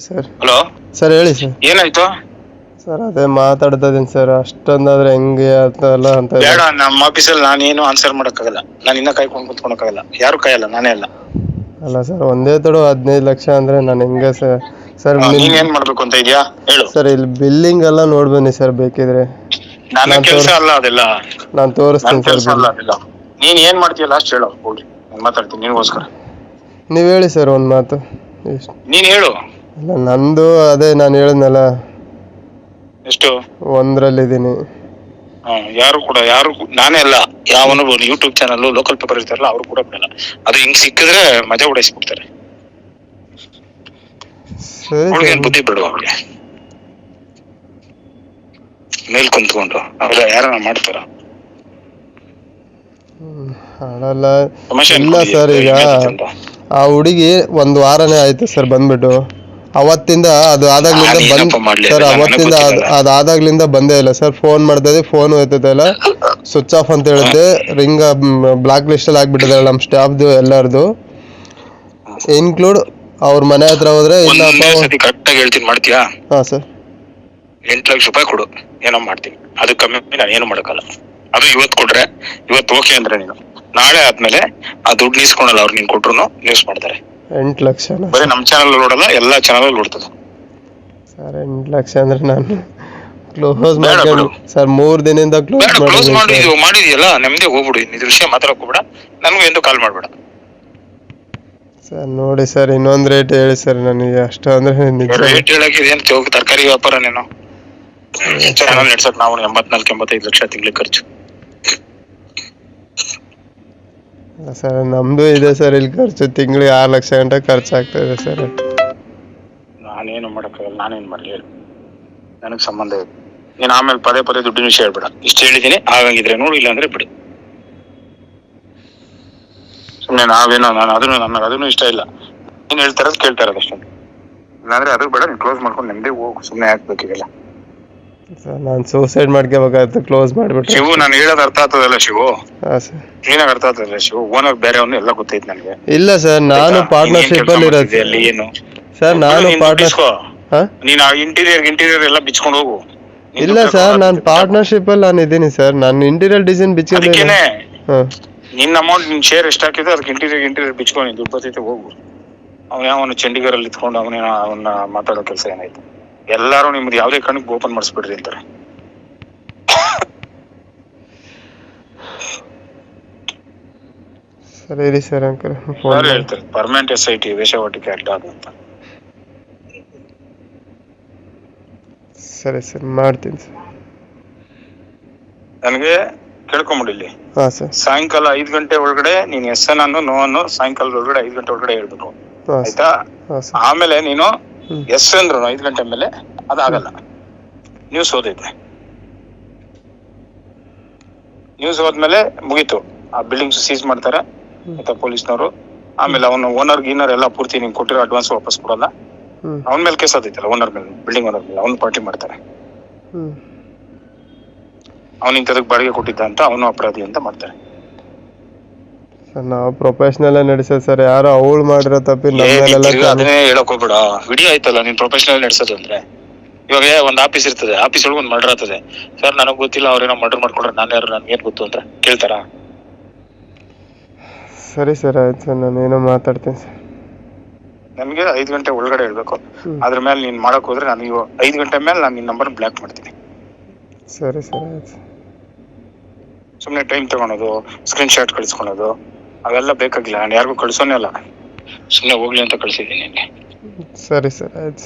Sir hello sir ಹೇಳಿ sir. ಏನಾಯ್ತು? Sir ಅದೇ ಮಾತಾಡ್ತಾ ಇದೀನಿ ಸರ್, ಅಷ್ಟೊಂದಾದ್ರೆ ಹೆಂಗೆ ಅಂತಲ್ಲ ಅಂತ ಇದೆ. ಬೇಡ, ನಮ್ಮ ಆಫೀಸಲ್ಲಿ ನಾನೇನು ಆನ್ಸರ್ ಮಾಡಕ್ಕಾಗಲ್ಲ. ನಾನು ಇನ್ನ ಕಾಯ್ಕೊಂಡು ಕುತ್ಕೊಳಕ್ಕಾಗಲ್ಲ. ಯಾರು ಕಾಯಲ್ಲ, ನಾನೇ ಅಲ್ಲ. ಅಲ್ಲ ಸರ್, ಒಂದೇ ತಡು 15 ಲಕ್ಷ ಅಂದ್ರೆ ನಾನು ಹೆಂಗೆ ಸರ್? ಸರ್ ನೀನ್ ಏನ್ ಮಾಡ್ಬೇಕು ಅಂತ ಇದೆಯಾ ಹೇಳು. ಸರ್ ಇಲ್ಲಿ ಬಿಲ್ಲಿಂಗ್ ಎಲ್ಲ ನೋಡ್ಬನ್ನಿ ಸರ್ ಬೇಕಿದ್ರೆ. ನನ್ನ ಕೆಲಸ ಅಲ್ಲ ಅದೆಲ್ಲ. ನಾನು ನನ್ನ ತೋರಿಸ್ತೀನಿ ಸರ್ ಕೆಲಸ ಬಿಲ್. ಅಲ್ಲ ಅದೆಲ್ಲ. ನೀನ್ ಏನ್ ಮಾಡ್ತೀಯ ಲಾಸ್ಟ್ ಹೇಳು, ಹೋಗಿ ನಾನು ಮಾತಾಡ್ತೀನಿ ನಿನ್ಗೋಸ್ಕರ. ನೀವು ಹೇಳಿ ಸರ್ ಒಂದು ಮಾತು. ಎಷ್ಟು? ನೀನ್ ಹೇಳು. ಅಲ್ಲ ನಂದು ಅದೇ ನಾನು ಹೇಳಿದ್ನಲ್ಲ, ಎಷ್ಟು? 1ರಲ್ಲಿದ್ದೀನಿ. ಯಾರು ನಾನೇ ಅಲ್ಲ, ಯಾವನು ಯೂಟ್ಯೂಬ್ ಚಾನಲ್ ಲೋಕಲ್ ಪೇಪರ್ ಇರ್ತಾರಲ್ಲ ಅವ್ರು ಕೂಡ ಬಿಡಲ್ಲ. ಅದು ಹಿಂಗ್ ಸಿಕ್ಕಿದ್ರೆ ಮಜಾ ಉಡಾಯಿಸ್ಬಿಡ್ತಾರೆ. ಸರಿ ಅವ್ಳಿಗೆ ಸರ್. ಬುದ್ಧಿ ಬಿಡುವ, ಅವ್ಳಿಗೆ ಮೇಲ್ ಕುಂತ್ಕೊಂಡು ಅವೆಲ್ಲ ಯಾರನ್ನ ಮಾಡ್ತಾರ? ಮಾಡಲ್ಲ. ತಮಾಷೆ ಇಲ್ಲ ಸರ್, ಈಗ ಆ ಹುಡುಗಿ 1 ವಾರನೇ ಆಯ್ತು ಸರ್ ಬಂದ್ಬಿಟ್ಟು. ಅವತ್ತಿಂದ ಅದು ಆದಾಗ್ಲಿಂದ ಸರ್, ಅವತ್ತಿಂದ ಅದಾದಾಗ್ಲಿಂದ ಬಂದೇ ಇಲ್ಲ ಸರ್. ಫೋನ್ ಮಾಡ್ತಾ ಫೋನ್ ಹೋಯ್ತದೆ ಇಲ್ಲ, ಸ್ವಿಚ್ ಆಫ್ ಅಂತ ಹೇಳಿದ್ದೆ. ರಿಂಗ್ ಬ್ಲಾಕ್ ಲಿಸ್ಟ್ ಅಲ್ಲಿ ಆಗ್ಬಿಟ್ಟಿದೆ ನಮ್ಮ ಸ್ಟಾಫ್ದು ಎಲ್ಲರದು, ಇನ್ಕ್ಲೂಡ್ ಅವ್ರ ಮನೆ ಹತ್ರ ಹೋದ್ರೆ ಕರೆಕ್ಟ್ ಆಗಿ ಹೇಳ್ತೀನಿ, ಮಾಡ್ತೀಯಾ? ಹಾ ಸರ್. 8 ಲಕ್ಷ ರೂಪಾಯಿ ಕೊಡು, ಏನೋ ಮಾಡ್ತೀನಿ. ಅದು ಕಮ್ಮಿ ನಾನು ಏನು ಮಾಡಕ್ಕಲ್ಲ. ಅದು ಇವತ್ತು ಕೊಟ್ರೆ ಇವತ್ತು ಓಕೆ ಅಂದ್ರೆ ನೀನು ನಾಳೆ ಆದ್ಮೇಲೆ ಆ ದುಡ್ಡು ನಿಸ್ಕೊಳಲ್ಲ. ಅವ್ರು ನೀನ್ ಕೊಟ್ರು ನ್ಯೂಸ್ ಮಾಡ್ತಾರೆ. 8 ಲಕ್ಷ ಬರೀ ನಮ್ ಚಾನಲ್ ನೋಡಲ್ಲ, ಎಲ್ಲಾ ಚಾನಲ್ ನೋಡ್ತದೆ ಸರ್. 8 ಲಕ್ಷ ಅಂದ್ರೆ ನಾನು ಕ್ಲೋಸ್ ಮಾಡ್ಕೊಂಡು ಸರ್ 3 ದಿನದಿಂದ ಕ್ಲೋಸ್ ಮಾಡಿದೀಯಲ್ಲ, ನೆಮ್ಮದಿ ಹೋಗ್ಬಿಡು. ಇದ್ರ ವಿಷಯ ಮಾತಾಡಕ್ ಹೋಗ್ಬೇಡ, ನನ್ಗೂ ಎಂದು ಕಾಲ್ ಮಾಡ್ಬೇಡ ಸರ್. ನೋಡಿ ಸರ್, ಇನ್ನೊಂದು ರೇಟ್ ಹೇಳಿ ಸರ್ ನನಗೆ. ಅಷ್ಟು ಅಂದ್ರೆ ನಿಜ ರೇಟ್ ಹೇಳಕ್ಕೆ ಏನ್ ತರಕಾರಿ ವ್ಯಾಪಾರ ನೀನು? ಚಾನಲ್ ನಡ್ಸಕ್ ನಾವು 84-85 ಲಕ್ಷ ತಿಂಗಳಿಗೆ ಖರ್ಚು. ಸರ್ ನಮ್ದು ಇದೆ ಸರ್ ಇಲ್ಲಿ ಖರ್ಚು, ತಿಂಗಳಿಗೆ 6 ಲಕ್ಷ ಗಂಟೆ ಖರ್ಚು ಆಗ್ತಾ ಇದೆ ಸರ್. ನಾನೇನು ಮಾಡಕ್ಕಾಗಲ್ಲ, ನಾನೇನ್ ಮಾಡ್ಲಿ ಹೇಳು? ನನಗ್ ಸಂಬಂಧ ಇದೆ. ನೀನ್ ಆಮೇಲೆ ಪದೇ ಪದೇ ದುಡ್ಡಿನ ವಿಷಯ ಹೇಳ್ಬೇಡ. ಇಷ್ಟು ಹೇಳಿದೀನಿ, ಆಗಂಗಿದ್ರೆ ನೋಡು, ಇಲ್ಲ ಅಂದ್ರೆ ಬಿಡು. ಸುಮ್ನೆ ನಾವೇನೋ ಅದನ್ನು ಇಷ್ಟ ಇಲ್ಲ. ನೀನ್ ಹೇಳ್ತಾರದ್ ಕೇಳ್ತಾ ಇರೋದು ಅಷ್ಟೇ. ಇಲ್ಲಾಂದ್ರೆ ಅದು ಬೇಡ, ನೀನ್ ಕ್ಲೋಸ್ ಮಾಡ್ಕೊಂಡು ನೆಮ್ಮದಿ ಹೋಗು. ಸುಮ್ನೆ ಹಾಕ್ಬೇಕಿಲ್ಲ ಸರ್. ನಾನು ಸೂಸೈಡ್ ಮಾಡ್ಕೋಬೇಕಾಗುತ್ತೆ ಕ್ಲೋಸ್ ಮಾಡ್ಬಿಟ್ಟು. ಶಿವು, ನಾನು ಹೇಳೋದು ಅರ್ಥ ಆಗ್ತದಲ್ಲ ಶಿವು? ಹಾ ಸರ್. ಏನಾಗ ಅರ್ಥ ಆಗ್ತದಲ್ಲ ಶಿವು? ಓನರ್ ಬೇರೆಯವನು ಎಲ್ಲ ಗೊತ್ತೈತೆ ನನಗೆ. ಇಲ್ಲ ಸರ್, ನಾನು ಪಾರ್ಟ್ನರ್ಶಿಪ್ ಅಲ್ಲಿ ಇರೋದು ಅಲ್ಲಿ ಏನು ಸರ್. ನಾನು ನೀನ್ ಇಂಟೀರಿಯರ್ ಎಲ್ಲ ಬಿಚ್ಕೊಂಡು ಹೋಗು. ಇಲ್ಲ ಸರ್, ನಾನು ಪಾರ್ಟ್ನರ್ಶಿಪ್ ಅಲ್ಲಿ ನಾನು ಇದ್ದೀನಿ ಸರ್. ನಾನು ಇಂಟೀರಿಯರ್ ಡಿಸೈನ್ ಬಿಚ್ಚಿದ್ದೇನೆ. ನಿನ್ನ ಅಮೌಂಟ್ ನಿನ್ ಶೇರ್ ಎಷ್ಟಾಕಿದ್ರೆ ಅದಕ್ಕೆ ಇಂಟೀರಿಯರ್ ಬಿಚ್ಕೊಂಡು ದುಡ್ಡು ಬರ್ತೈತೆ, ಹೋಗು. ಅವನ ಚಂಡೀಗರಲ್ಲಿ ಇತ್ಕೊಂಡು ಅವನ್ನ ಮಾತಾಡೋ ಕೆಲಸ ಏನಾಯ್ತು? ಎಲ್ಲಾರು ನಿಮ್ದು ಯಾವ್ದೇ ಕಣ್ಣಿಗೆ ಓಪನ್ ಮಾಡಿಸ್ಬಿಡ್ರಿ ಅಂತಾರೆ. ಸರಿ ಇರಿ ಸರ್ ಅಂಕಲ್. ಹೇಳ್ತಾರೆ ಪರ್ಮನೆಂಟ್ SIT ವೇಷವಾಟಿಕೆ ಅಡ್ಡ ಅಂತ. ಸರಿ ಸರ್, ಮಾಡ್ತೀನಿ ಸರ್. ನನಗೆ ಕೇಳ್ಕೊಂಬಿಡಿಲ್ಲಿ. ಹಾ ಸರ್. ಸಾಯಂಕಾಲ 5 ಗಂಟೆ ಒಳಗಡೆ ನೀನ್ SN ಅನ್ನು ನೋ ಅನ್ನು ಸಾಯಂಕಾಲದ ಒಳಗಡೆ 5 ಗಂಟೆ ಒಳಗಡೆ ಹೇಳ್ಬೇಕು, ಆಯ್ತಾ? ಆಮೇಲೆ ನೀನು ಎಸ್ ಅಂದ್ರು 5 ಗಂಟೆ ಮೇಲೆ ಅದಾಗಲ್ಲ. ನ್ಯೂಸ್ ಓದೈತೆ, ನ್ಯೂಸ್ ಹೋದ್ಮೇಲೆ ಮುಗೀತು. ಆ ಬಿಲ್ಡಿಂಗ್ಸ್ ಸೀಸ್ ಮಾಡ್ತಾರೆ ಆಯ್ತಾ ಪೊಲೀಸ್ನವರು. ಆಮೇಲೆ ಅವನು ಓನರ್ ಗೀನರ್ ಎಲ್ಲ ಪೂರ್ತಿ ನಿಂಗೆ ಕೊಟ್ಟಿರೋ ಅಡ್ವಾನ್ಸ್ ವಾಪಸ್ ಕೊಡಲ್ಲ. ಅವನ ಮೇಲೆ ಕೇಸ್ ಆದೈತಲ್ಲ, ಓನರ್ ಮೇಲೆ, ಬಿಲ್ಡಿಂಗ್ ಓನರ್ ಮೇಲೆ. ಅವ್ನು ಪಾರ್ಟಿ ಮಾಡ್ತಾರೆ. ಅವ್ನು ಇಂಥದಕ್ಕೆ ಬಾಡಿಗೆ ಕೊಟ್ಟಿದ್ದ ಅಂತ ಅವನು ಅಪರಾಧಿ ಅಂತ ಮಾಡ್ತಾರೆ. ನಾವು ಪ್ರೊಫೆಷನಲ್ ನಡೆಸೋದು ಸರ್. ಯಾರೋ ಅವಳು ಮಾಡಿರೋ ತಪ್ಪಿ ಅದನ್ನೇ ಹೇಳಕ್ ಹೋಗ್ಬೇಡ. ವಿಡಿಯೋ ಆಯ್ತಲ್ಲ ನೀನ್ ಪ್ರೊಫೆಷನಲ್ ನಡೆಸೋದು ಅಂದ್ರೆ. ಇವಾಗ ಒಂದು ಆಫೀಸ್ ಇರ್ತದೆ, ಆಫೀಸ್ ಒಳಗೆ ಒಂದು ಮರ್ಡರ್ ಆಗ್ತದೆ. ಸರ್ ನನಗ್ ಗೊತ್ತಿಲ್ಲ, ಅವ್ರೇನೋ ಮರ್ಡರ್ ಮಾಡ್ಕೊಂಡ್ರೆ ನಾನು ಯಾರು, ನನ್ಗೆ ಏನ್ ಗೊತ್ತು ಅಂತ ಕೇಳ್ತಾರ? ಸರಿ ಸರ್, ಆಯ್ತು ಸರ್. ನಾನು ಏನೋ ಮಾತಾಡ್ತೀನಿ ಸರ್. ನನ್ಗೆ 5 ಗಂಟೆ ಒಳಗಡೆ ಹೇಳ್ಬೇಕು. ಅದ್ರ ಮೇಲೆ ನೀನ್ ಮಾಡಕ್ ಹೋದ್ರೆ ನಾನು 5 ಗಂಟೆ ಮೇಲೆ ನಾನು ನಿನ್ ನಂಬರ್ ಬ್ಲಾಕ್ ಮಾಡ್ತೀನಿ. ಸರಿ ಸರ್, ಆಯ್ತು. ಸುಮ್ನೆ ಟೈಮ್ ತಗೊಳೋದು, ಸ್ಕ್ರೀನ್ ಶಾಟ್ ಕಳಿಸ್ಕೊಳೋದು ಅವೆಲ್ಲ ಬೇಕಾಗಿಲ್ಲ. ನಾನು ಯಾರಿಗೂ ಕಳ್ಸೋನೇ ಅಲ್ಲ, ಸುಮ್ನೆ ಹೋಗ್ಲಿ ಅಂತ ಕಳ್ಸಿದ್ದೀನಿ ನಿನ್ಗೆ. ಸರಿ ಸರ್, ಆಯ್ತು.